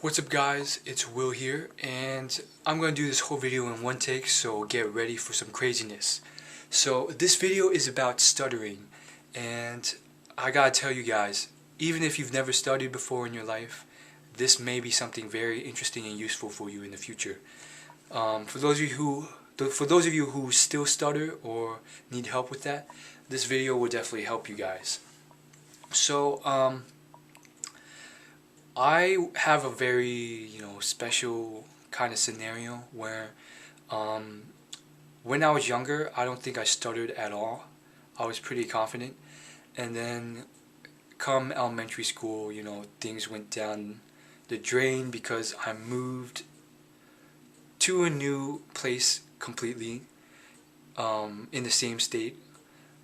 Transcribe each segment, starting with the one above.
What's up guys, it's Will here, and I'm going to do this whole video in one take, so get ready for some craziness. So this video is about stuttering, and I gotta tell you guys, even if you've never stuttered before in your life, this may be something very interesting and useful for you in the future. For those of you who still stutter or need help with that, this video will definitely help you guys. So I have a very, special kind of scenario where when I was younger, I don't think I stuttered at all. I was pretty confident. And then come elementary school, things went down the drain because I moved to a new place completely in the same state,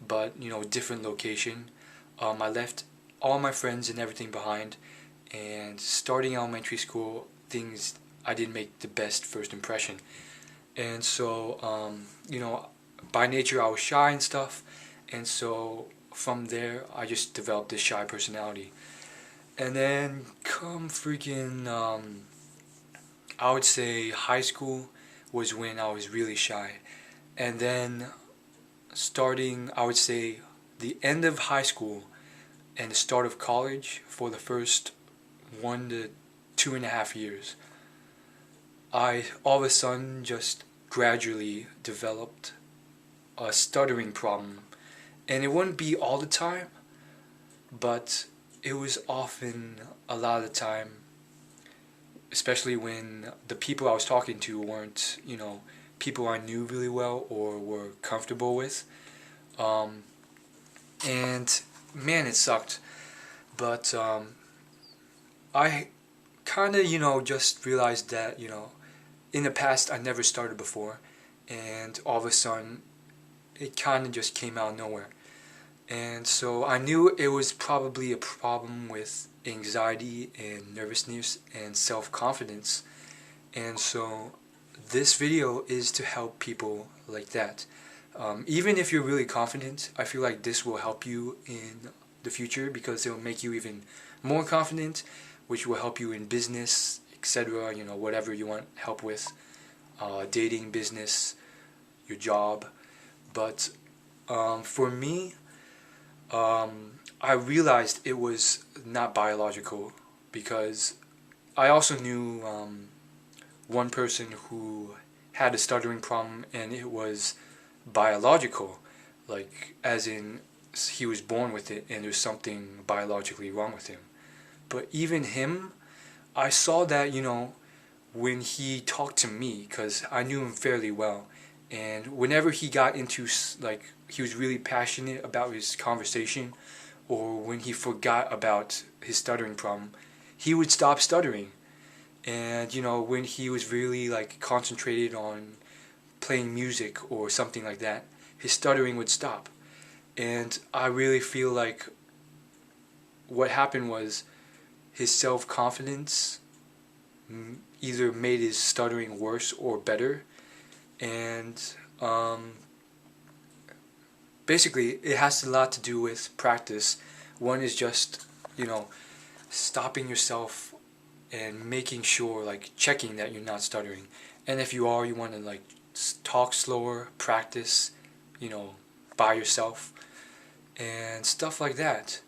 but, different location. I left all my friends and everything behind. And starting elementary school, I didn't make the best first impression. And so, by nature I was shy and stuff. And so from there, I just developed this shy personality. And then come freaking, I would say high school was when I was really shy. And then starting, I would say, the end of high school and the start of college, for the first 1 to 2.5 years, I all of a sudden just gradually developed a stuttering problem. And it wouldn't be all the time, but it was often a lot of the time, especially when the people I was talking to weren't, people I knew really well or were comfortable with. And man, it sucked. But I kind of, just realized that, in the past I never started before, and all of a sudden it kind of just came out of nowhere. And so I knew it was probably a problem with anxiety and nervousness and self-confidence. And so this video is to help people like that. Even if you're really confident, I feel like this will help you in the future because it will make you even more confident, which will help you in business, etc., whatever you want help with, dating, business, your job. But for me, I realized it was not biological, because I also knew one person who had a stuttering problem, and it was biological, like as in he was born with it and there's something biologically wrong with him. But even him, I saw that, when he talked to me, because I knew him fairly well, and whenever he got into, he was really passionate about his conversation, or when he forgot about his stuttering problem, he would stop stuttering. And, when he was really, concentrated on playing music or something like that, his stuttering would stop. And I really feel like what happened was his self-confidence either made his stuttering worse or better. And basically it has a lot to do with practice. One is just, stopping yourself and making sure, checking that you're not stuttering. And if you are, you want to talk slower, practice, by yourself and stuff like that.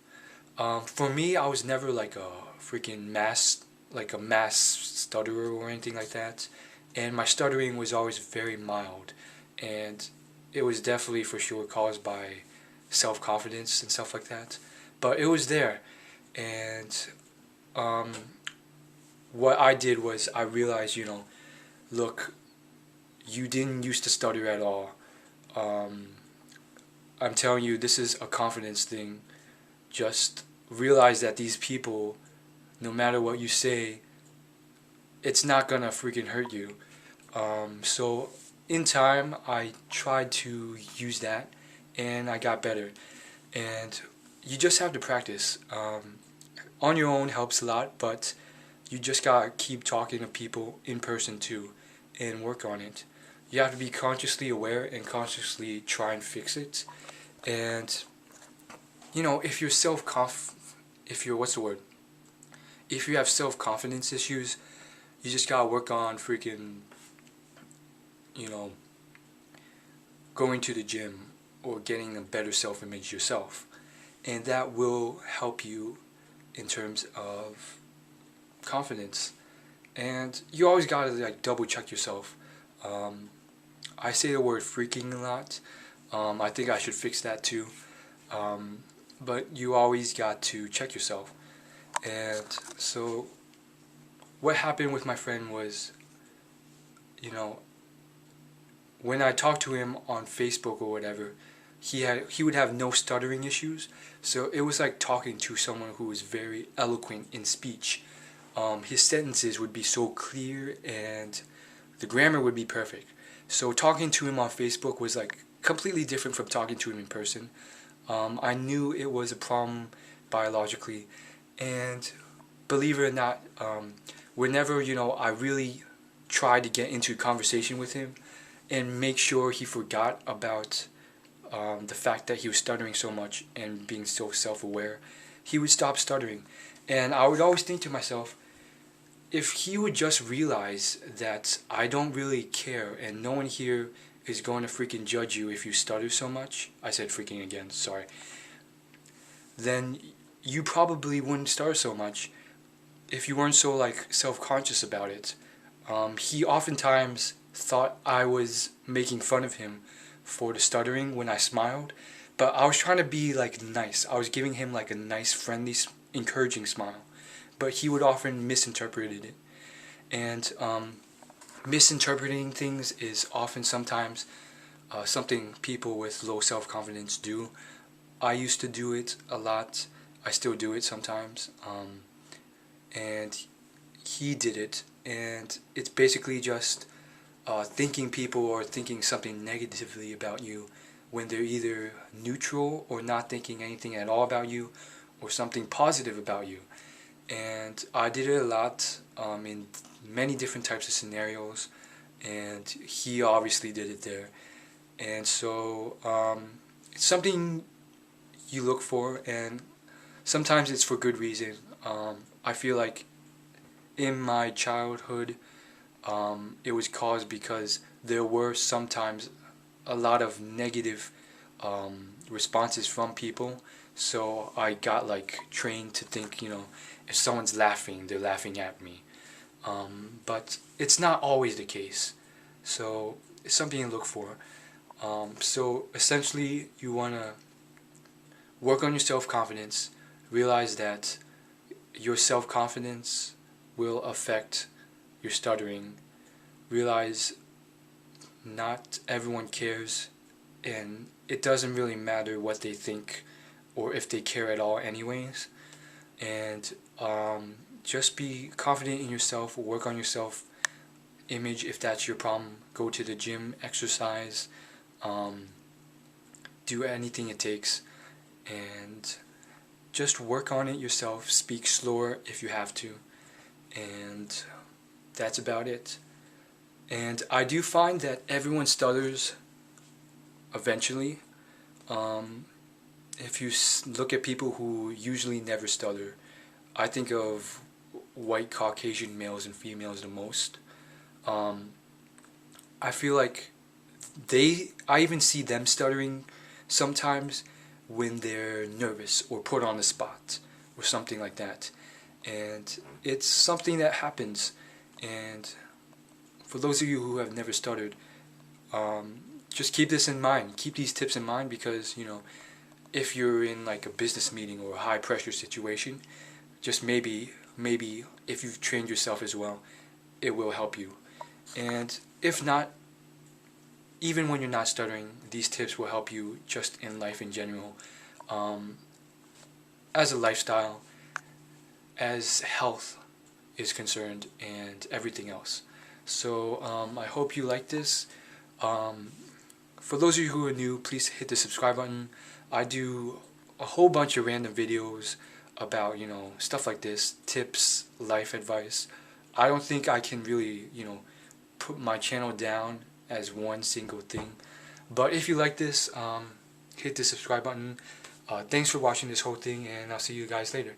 For me, I was never a freaking mass stutterer or anything like that, and my stuttering was always very mild, and it was definitely for sure caused by self-confidence and stuff like that, but it was there. And what I did was I realized, look, you didn't used to stutter at all. I'm telling you, this is a confidence thing. Just realize that these people, no matter what you say, it's not gonna freaking hurt you. So in time, I tried to use that, and I got better. And you just have to practice. On your own helps a lot, but you just gotta keep talking to people in person too, and work on it. You have to be consciously aware and consciously try and fix it. And if you're if you have self-confidence issues, you just gotta work on freaking, you know, going to the gym or getting a better self-image yourself. And that will help you in terms of confidence. And you always gotta like double check yourself. I say the word freaking a lot. I think I should fix that too. But you always got to check yourself. And so what happened with my friend was, you know, when I talked to him on Facebook or whatever, he would have no stuttering issues. So it was like talking to someone who was very eloquent in speech. His sentences would be so clear and the grammar would be perfect. So talking to him on Facebook was like completely different from talking to him in person. I knew it was a problem biologically, and believe it or not, whenever, you know, I really tried to get into conversation with him and make sure he forgot about the fact that he was stuttering so much and being so self-aware, he would stop stuttering. And I would always think to myself, if he would just realize that I don't really care and no one here is going to freaking judge you if you stutter so much, I said freaking again, sorry, then you probably wouldn't stutter so much if you weren't so like self-conscious about it. He oftentimes thought I was making fun of him for the stuttering when I smiled, but I was trying to be like nice. I was giving him like a nice, friendly, encouraging smile, but he would often misinterpret it. And misinterpreting things is often sometimes something people with low self-confidence do. I used to do it a lot. I still do it sometimes. And he did it, and it's basically just thinking people are thinking something negatively about you when they're either neutral or not thinking anything at all about you or something positive about you. And I did it a lot in many different types of scenarios, and he obviously did it there. And so it's something you look for, and sometimes it's for good reason. I feel like in my childhood it was caused because there were sometimes a lot of negative responses from people, so I got like trained to think, you know, if someone's laughing, they're laughing at me. But it's not always the case, so it's something to look for. So essentially you want to work on your self-confidence, realize that your self-confidence will affect your stuttering, realize not everyone cares, and it doesn't really matter what they think or if they care at all anyways. And just be confident in yourself, work on your self-image if that's your problem. Go to the gym, exercise, do anything it takes, and just work on it yourself. Speak slower if you have to, and that's about it. And I do find that everyone stutters eventually. If you look at people who usually never stutter, I think of white Caucasian males and females the most. I feel like I even see them stuttering sometimes when they're nervous or put on the spot or something like that. And it's something that happens. And for those of you who have never stuttered, just keep this in mind. Keep these tips in mind, because, you know, if you're in like a business meeting or a high pressure situation, just maybe if you've trained yourself as well, it will help you. And if not, even when you're not stuttering, these tips will help you just in life in general, as a lifestyle, as health is concerned, and everything else. So I hope you like this. For those of you who are new, please hit the subscribe button. I do a whole bunch of random videos about, you know, stuff like this, tips, life advice. I don't think I can really, you know, put my channel down as one single thing. But if you like this, hit the subscribe button. Thanks for watching this whole thing, and I'll see you guys later.